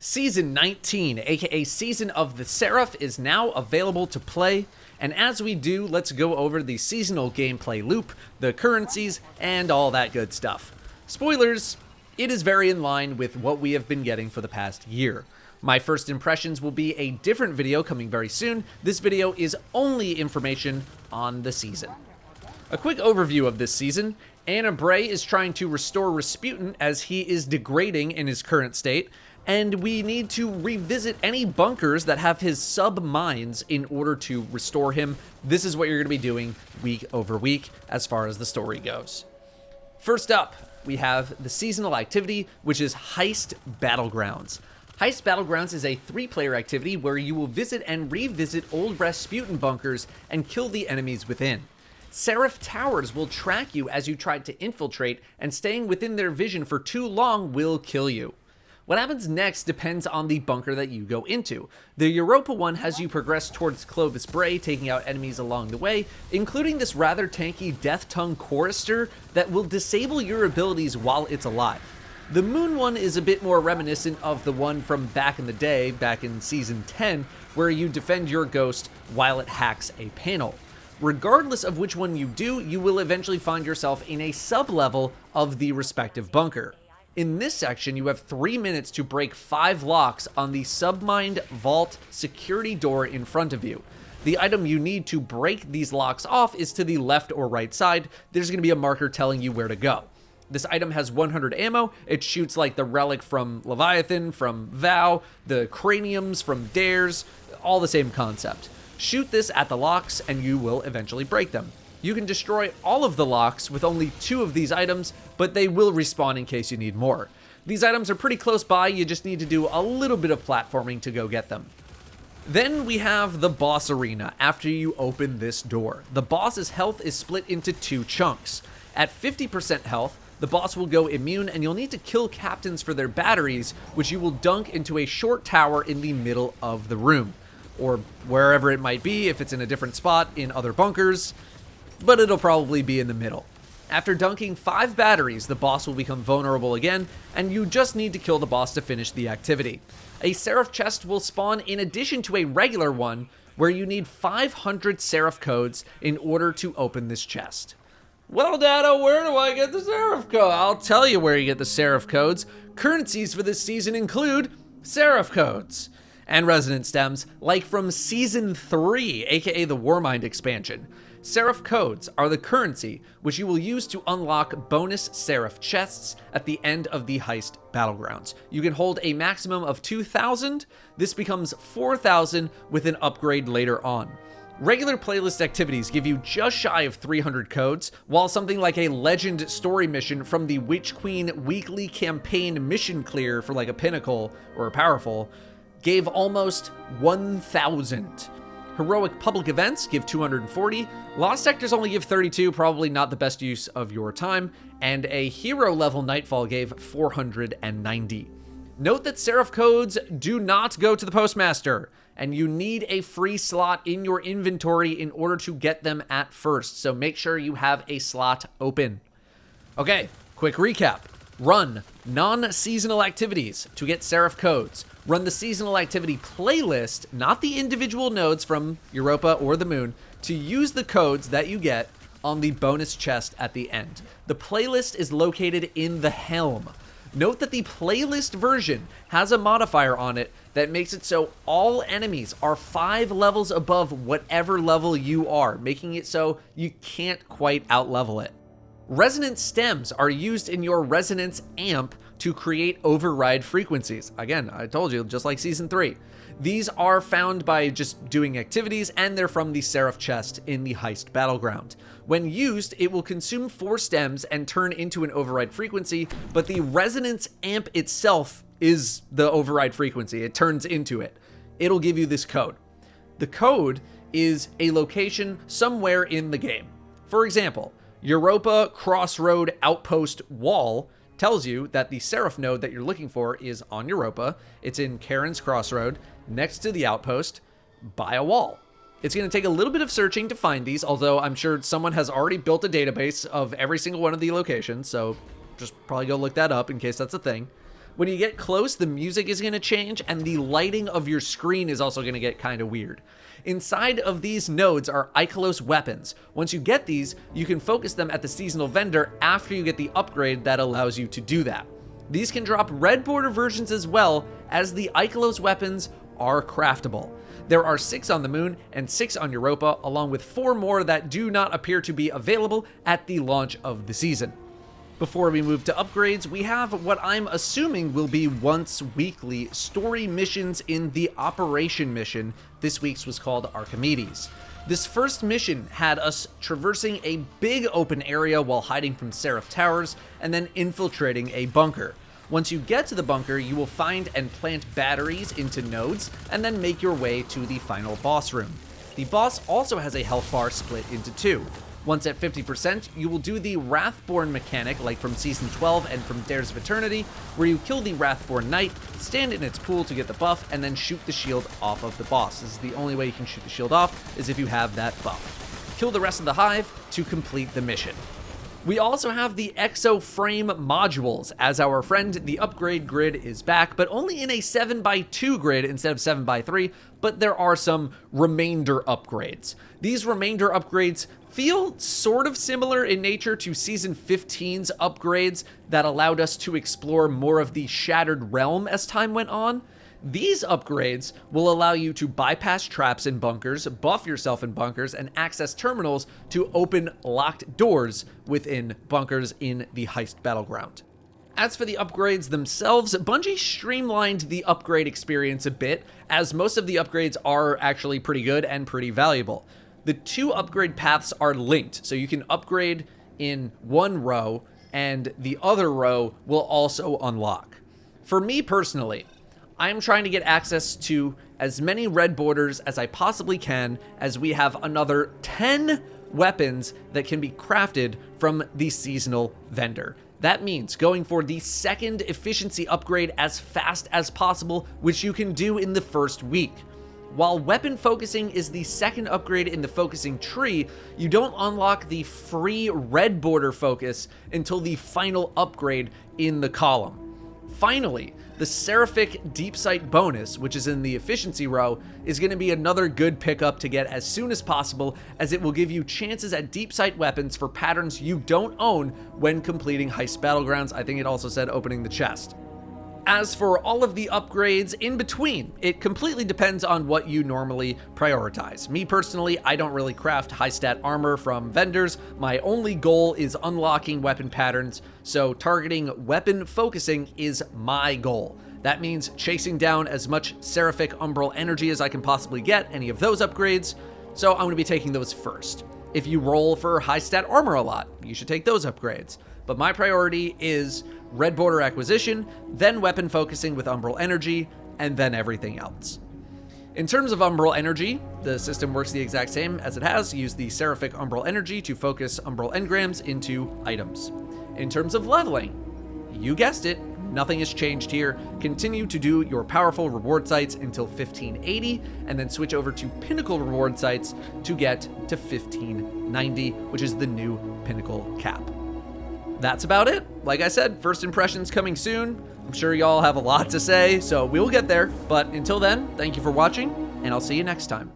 Season 19, aka Season of the Seraph, is now available to play, and as we do, let's go over the seasonal gameplay loop, the currencies, and all that good stuff. Spoilers, it is very in line with what we have been getting for the past year. My first impressions will be a different video coming very soon. This video is only information on the season. A quick overview of this season. Anna Bray is trying to restore Rasputin as he is degrading in his current state, and we need to revisit any bunkers that have his sub-mines in order to restore him. This is what you're going to be doing week over week as far as the story goes. First up, we have the seasonal activity, which is Heist Battlegrounds. Heist Battlegrounds is a 3-player activity where you will visit and revisit old Rasputin bunkers and kill the enemies within. Seraph towers will track you as you try to infiltrate, and staying within their vision for too long will kill you. What happens next depends on the bunker that you go into. The Europa one has you progress towards Clovis Bray, taking out enemies along the way, including this rather tanky Death Tongue Chorister that will disable your abilities while it's alive. The Moon one is a bit more reminiscent of the one from back in the day, back in Season 10, where you defend your ghost while it hacks a panel. Regardless of which one you do, you will eventually find yourself in a sub-level of the respective bunker. In this section, you have 3 minutes to break 5 locks on the submined vault security door in front of you. The item you need to break these locks off is to the left or right side. There's going to be a marker telling you where to go. This item has 100 ammo. It shoots like the relic from Leviathan, from Vow, the craniums from Dares, all the same concept. Shoot this at the locks and you will eventually break them. You can destroy all of the locks with only 2 of these items, but they will respawn in case you need more. These items are pretty close by, you just need to do a little bit of platforming to go get them. Then we have the boss arena after you open this door. The boss's health is split into 2 chunks. At 50% health, the boss will go immune and you'll need to kill captains for their batteries, which you will dunk into a short tower in the middle of the room, or wherever it might be if it's in a different spot in other bunkers, but it'll probably be in the middle. After dunking 5 batteries, the boss will become vulnerable again, and you just need to kill the boss to finish the activity. A Seraph chest will spawn in addition to a regular one, where you need 500 Seraph codes in order to open this chest. Well, Datto, where do I get the Seraph code? I'll tell you where you get the Seraph codes. Currencies for this season include Seraph codes and resonance stems, like from Season 3, aka the Warmind expansion. Seraph codes are the currency which you will use to unlock bonus Seraph chests at the end of the Heist Battlegrounds. You can hold a maximum of 2,000. This becomes 4,000 with an upgrade later on. Regular playlist activities give you just shy of 300 codes, while something like a legend story mission from the Witch Queen weekly campaign mission clear for like a pinnacle or a powerful gave almost 1,000. Heroic public events give 240, Lost Sectors only give 32, probably not the best use of your time, and a hero level Nightfall gave 490. Note that Seraph codes do not go to the postmaster, and you need a free slot in your inventory in order to get them at first, so make sure you have a slot open. Okay, quick recap. Run non-seasonal activities to get Seraph codes. Run the seasonal activity playlist, not the individual nodes from Europa or the Moon, to use the codes that you get on the bonus chest at the end. The playlist is located in the Helm. Note that the playlist version has a modifier on it that makes it so all enemies are 5 levels above whatever level you are, making it so you can't quite outlevel it. Resonance stems are used in your resonance amp to create override frequencies. Again, I told you, just like Season 3. These are found by just doing activities, and they're from the Seraph chest in the Heist Battleground. When used, it will consume 4 stems and turn into an override frequency, but the resonance amp itself is the override frequency. It turns into it. It'll give you this code. The code is a location somewhere in the game. For example, Europa Crossroad Outpost Wall tells you that the Seraph node that you're looking for is on Europa. It's in Karen's Crossroad, next to the outpost, by a wall. It's going to take a little bit of searching to find these, although I'm sure someone has already built a database of every single one of the locations, so just probably go look that up in case that's a thing. When you get close, the music is going to change, and the lighting of your screen is also going to get kind of weird. Inside of these nodes are Ikelos weapons. Once you get these, you can focus them at the seasonal vendor after you get the upgrade that allows you to do that. These can drop red border versions as well, as the Ikelos weapons are craftable. There are 6 on the moon and 6 on Europa, along with 4 more that do not appear to be available at the launch of the season. Before we move to upgrades, we have what I'm assuming will be once weekly story missions in the Operation mission. This week's was called Archimedes. This first mission had us traversing a big open area while hiding from Seraph towers and then infiltrating a bunker. Once you get to the bunker, you will find and plant batteries into nodes and then make your way to the final boss room. The boss also has a health bar split into 2. Once at 50%, you will do the Wrathborn mechanic like from Season 12 and from Dares of Eternity, where you kill the Wrathborn Knight, stand in its pool to get the buff, and then shoot the shield off of the boss. This is the only way you can shoot the shield off, is if you have that buff. Kill the rest of the Hive to complete the mission. We also have the Exo Frame modules. As our friend, the upgrade grid is back, but only in a 7x2 grid instead of 7x3, but there are some remainder upgrades. These remainder upgrades feel sort of similar in nature to Season 15's upgrades that allowed us to explore more of the Shattered Realm as time went on. These upgrades will allow you to bypass traps in bunkers, buff yourself in bunkers, and access terminals to open locked doors within bunkers in the Heist battleground. As for the upgrades themselves, Bungie streamlined the upgrade experience a bit, as most of the upgrades are actually pretty good and pretty valuable. The 2 upgrade paths are linked, so you can upgrade in one row, and the other row will also unlock. For me personally, I am trying to get access to as many red borders as I possibly can, as we have another 10 weapons that can be crafted from the seasonal vendor. That means going for the second efficiency upgrade as fast as possible, which you can do in the first week. While weapon focusing is the second upgrade in the focusing tree, you don't unlock the free red border focus until the final upgrade in the column. Finally, the Seraphic Deep Sight bonus, which is in the efficiency row, is going to be another good pickup to get as soon as possible, as it will give you chances at deep sight weapons for patterns you don't own when completing Heist battlegrounds. I think it also said opening the chest. As for all of the upgrades in between, it completely depends on what you normally prioritize. Me personally, I don't really craft high stat armor from vendors. My only goal is unlocking weapon patterns, so targeting weapon focusing is my goal. That means chasing down as much Seraphic Umbral energy as I can possibly get, any of those upgrades, so I'm going to be taking those first. If you roll for high stat armor a lot, you should take those upgrades. But my priority is red border acquisition, then weapon focusing with Umbral energy, and then everything else. In terms of Umbral energy, the system works the exact same as it has. Use the Seraphic Umbral energy to focus Umbral engrams into items. In terms of leveling, you guessed it, nothing has changed here. Continue to do your powerful reward sites until 1580, and then switch over to pinnacle reward sites to get to 1590, which is the new pinnacle cap. That's about it. Like I said, first impressions coming soon. I'm sure y'all have a lot to say, so we will get there. But until then, thank you for watching, and I'll see you next time.